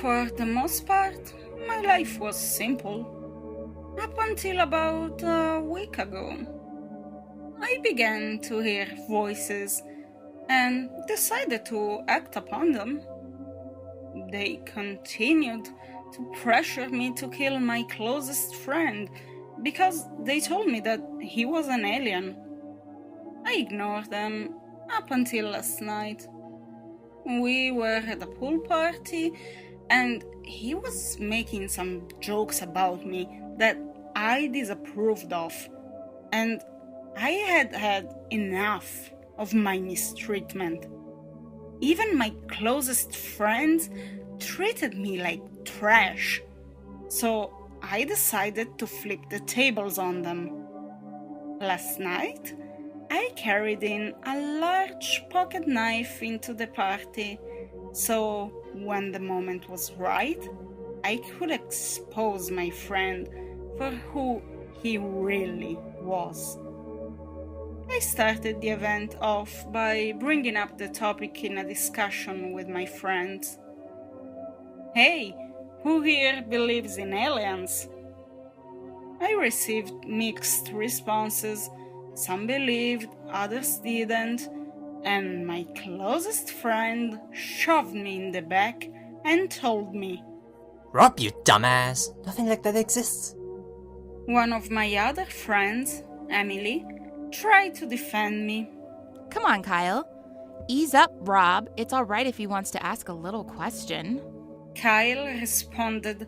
For the most part, my life was simple. Up until about a week ago, I began to hear voices and decided to act upon them. They continued to pressure me to kill my closest friend because they told me that he was an alien. I ignored them up until last night. We were at a pool party and he was making some jokes about me that I disapproved of, and I had had enough of my mistreatment. Even my closest friends treated me like trash, so I decided to flip the tables on them. Last night, I carried in a large pocket knife into the party, so when the moment was right, I could expose my friend for who he really was. I started the event off by bringing up the topic in a discussion with my friends. Hey, who here believes in aliens? I received mixed responses. Some believed, others didn't, and my closest friend shoved me in the back and told me, "Rob, you dumbass! Nothing like that exists." One of my other friends, Emily, tried to defend me. Come on, Kyle. Ease up, Rob. It's all right if he wants to ask a little question. Kyle responded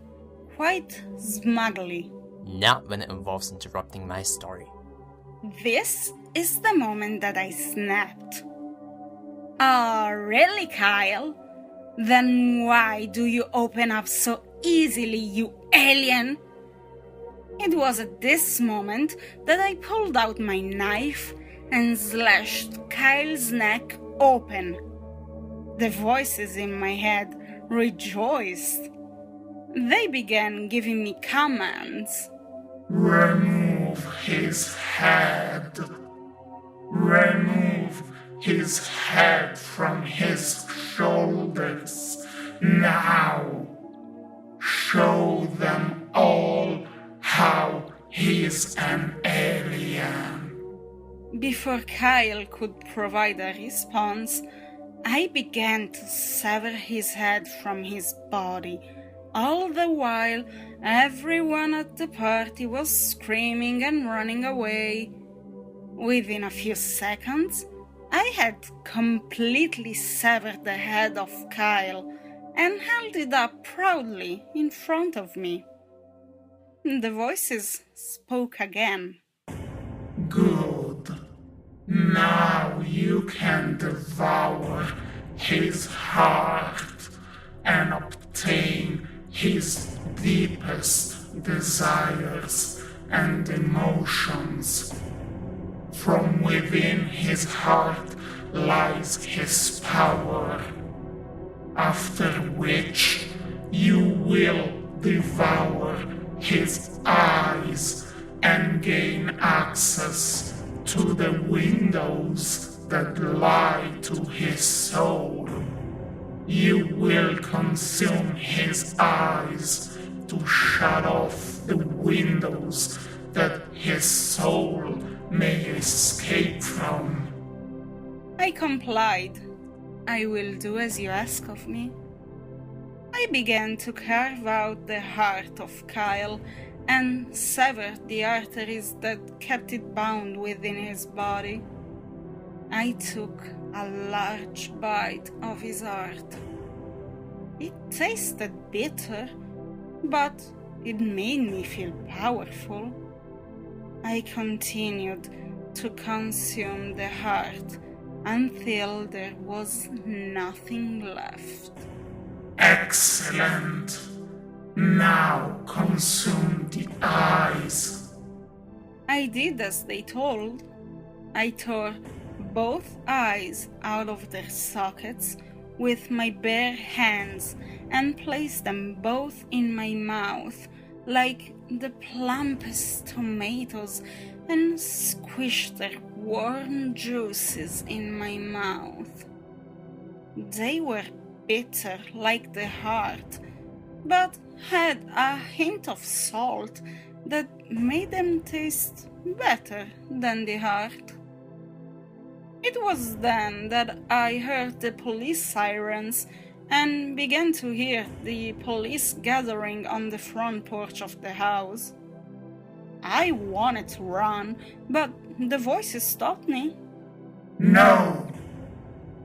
quite smugly. Not when it involves interrupting my story. This is the moment that I snapped. Oh, really, Kyle? Then why do you open up so easily, you alien? It was at this moment that I pulled out my knife and slashed Kyle's neck open. The voices in my head rejoiced. They began giving me commands. Remove his head. Remove his head from his shoulders. Now, show them all how he's an alien. Before Kyle could provide a response, I began to sever his head from his body. All the while, everyone at the party was screaming and running away. Within a few seconds, I had completely severed the head of Kyle and held it up proudly in front of me. The voices spoke again. Good. Now you can devour his heart and obtain his deepest desires and emotions. From within his heart lies his power, after which you will devour his eyes and gain access to the windows that lie to his soul. You will consume his eyes to shut off the windows that his soul may escape from. I complied. I will do as you ask of me. I began to carve out the heart of Kyle and severed the arteries that kept it bound within his body. I took a large bite of his heart. It tasted bitter, but it made me feel powerful. I continued to consume the heart until there was nothing left. Excellent. Now consume the eyes. I did as they told. I tore both eyes out of their sockets with my bare hands and placed them both in my mouth like the plumpest tomatoes and squished their warm juices in my mouth. They were bitter like the heart, but had a hint of salt that made them taste better than the heart. It was then that I heard the police sirens and began to hear the police gathering on the front porch of the house. I wanted to run, but the voices stopped me. No,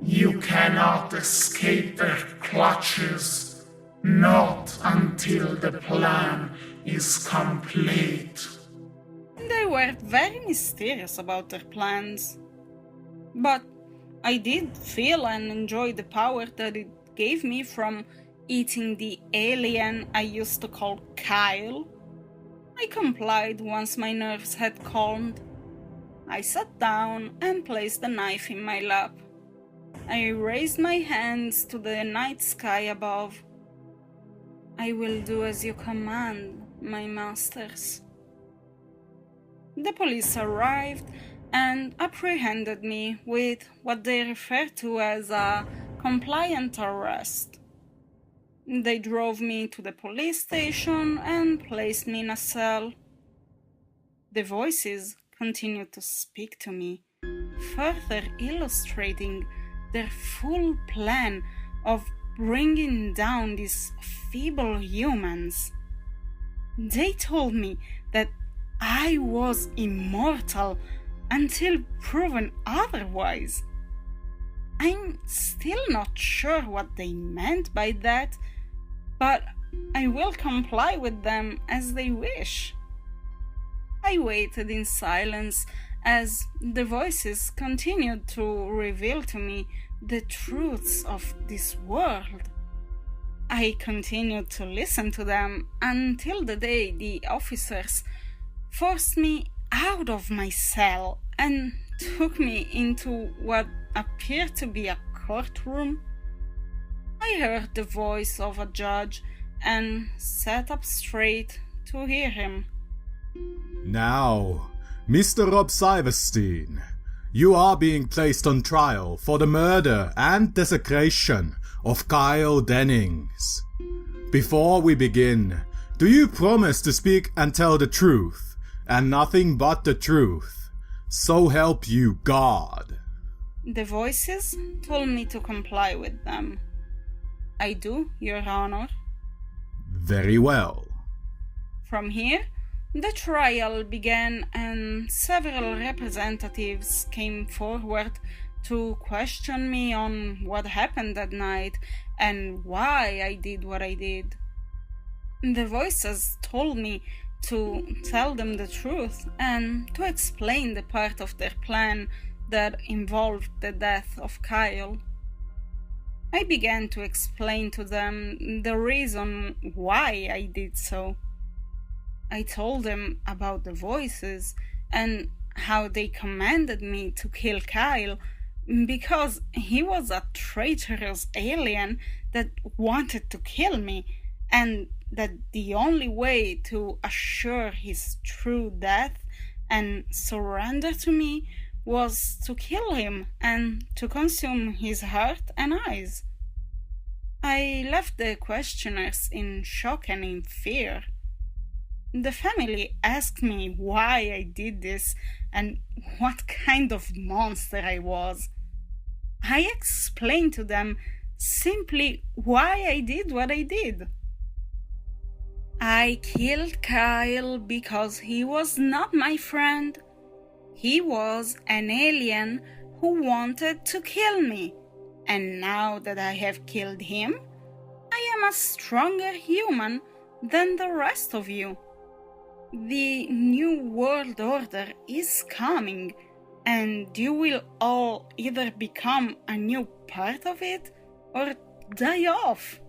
you cannot escape their clutches, not until the plan is complete. They were very mysterious about their plans. But I did feel and enjoy the power that it gave me from eating the alien I used to call Kyle. I complied once my nerves had calmed. I sat down and placed the knife in my lap. I raised my hands to the night sky above. I will do as you command, my masters. The police arrived and apprehended me with what they refer to as a compliant arrest. They drove me to the police station and placed me in a cell. The voices continued to speak to me, further illustrating their full plan of bringing down these feeble humans. They told me that I was immortal until proven otherwise. I'm still not sure what they meant by that, but I will comply with them as they wish. I waited in silence as the voices continued to reveal to me the truths of this world. I continued to listen to them until the day the officers forced me out of my cell and took me into what appeared to be a courtroom. I heard the voice of a judge and sat up straight to hear him. Now, Mr. Rob Silverstein, you are being placed on trial for the murder and desecration of Kyle Dennings. Before we begin, do you promise to speak and tell the truth, and nothing but the truth? So help you God. The voices told me to comply with them. I do, Your Honor. Very well. From here, the trial began and several representatives came forward to question me on what happened that night and why I did what I did. The voices told me to tell them the truth and to explain the part of their plan that involved the death of Kyle. I began to explain to them the reason why I did so. I told them about the voices and how they commanded me to kill Kyle because he was a traitorous alien that wanted to kill me, and that the only way to assure his true death and surrender to me was to kill him and to consume his heart and eyes. I left the questioners in shock and in fear. The family asked me why I did this and what kind of monster I was. I explained to them simply why I did what I did. I killed Kyle because he was not my friend. He was an alien who wanted to kill me, and now that I have killed him, I am a stronger human than the rest of you. The new world order is coming, and you will all either become a new part of it or die off.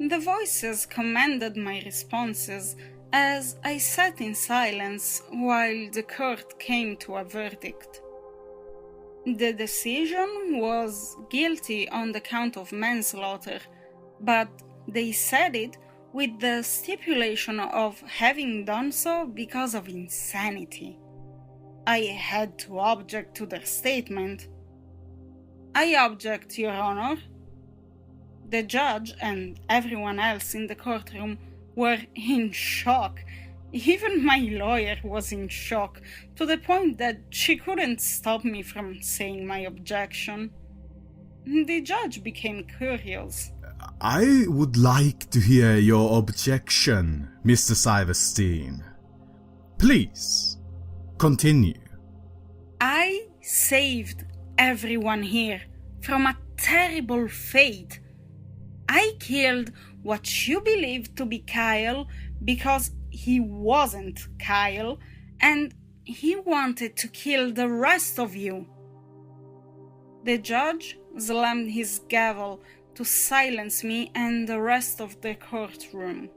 The voices commanded my responses as I sat in silence while the court came to a verdict. The decision was guilty on the count of manslaughter, but they said it with the stipulation of having done so because of insanity. I had to object to their statement. I object, Your Honor. The judge and everyone else in the courtroom were in shock. Even my lawyer was in shock, to the point that she couldn't stop me from saying my objection. The judge became curious. I would like to hear your objection, Mr. Silverstein. Please, continue. I saved everyone here from a terrible fate. I killed what you believed to be Kyle because he wasn't Kyle, and he wanted to kill the rest of you. The judge slammed his gavel to silence me and the rest of the courtroom.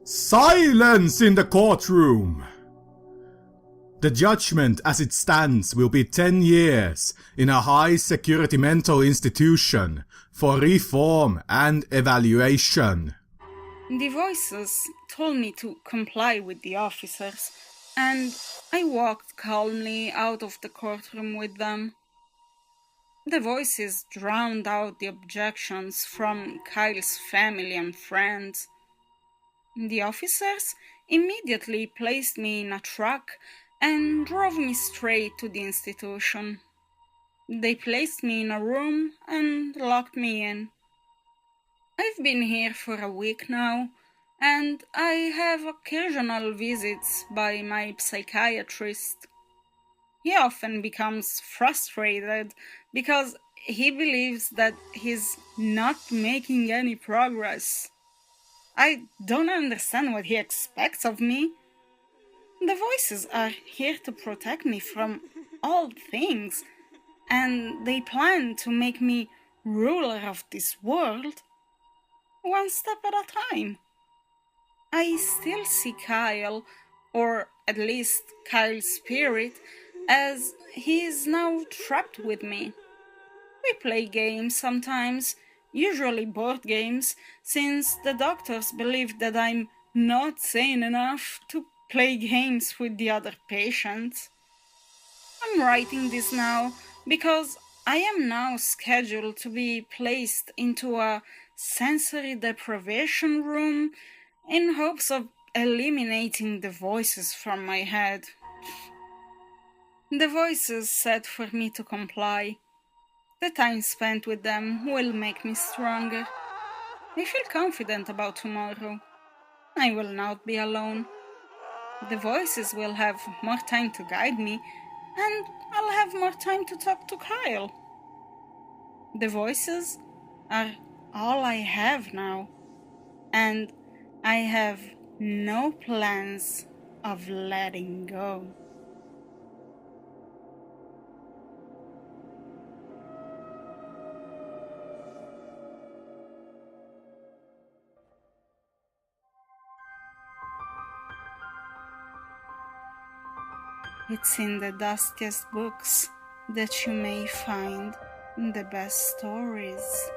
Silence in the courtroom! The judgment as it stands will be 10 years in a high-security mental institution for reform and evaluation. The voices told me to comply with the officers, and I walked calmly out of the courtroom with them. The voices drowned out the objections from Kyle's family and friends. The officers immediately placed me in a truck and drove me straight to the institution. They placed me in a room and locked me in. I've been here for a week now, and I have occasional visits by my psychiatrist. He often becomes frustrated because he believes that he's not making any progress. I don't understand what he expects of me. The voices are here to protect me from all things, and they plan to make me ruler of this world, one step at a time. I still see Kyle, or at least Kyle's spirit, as he is now trapped with me. We play games sometimes, usually board games, since the doctors believe that I'm not sane enough to play games with the other patients. I'm writing this now because I am now scheduled to be placed into a sensory deprivation room in hopes of eliminating the voices from my head. The voices said for me to comply. The time spent with them will make me stronger. I feel confident about tomorrow. I will not be alone. The voices will have more time to guide me, and I'll have more time to talk to Kyle. The voices are all I have now, and I have no plans of letting go. It's in the dustiest books that you may find the best stories.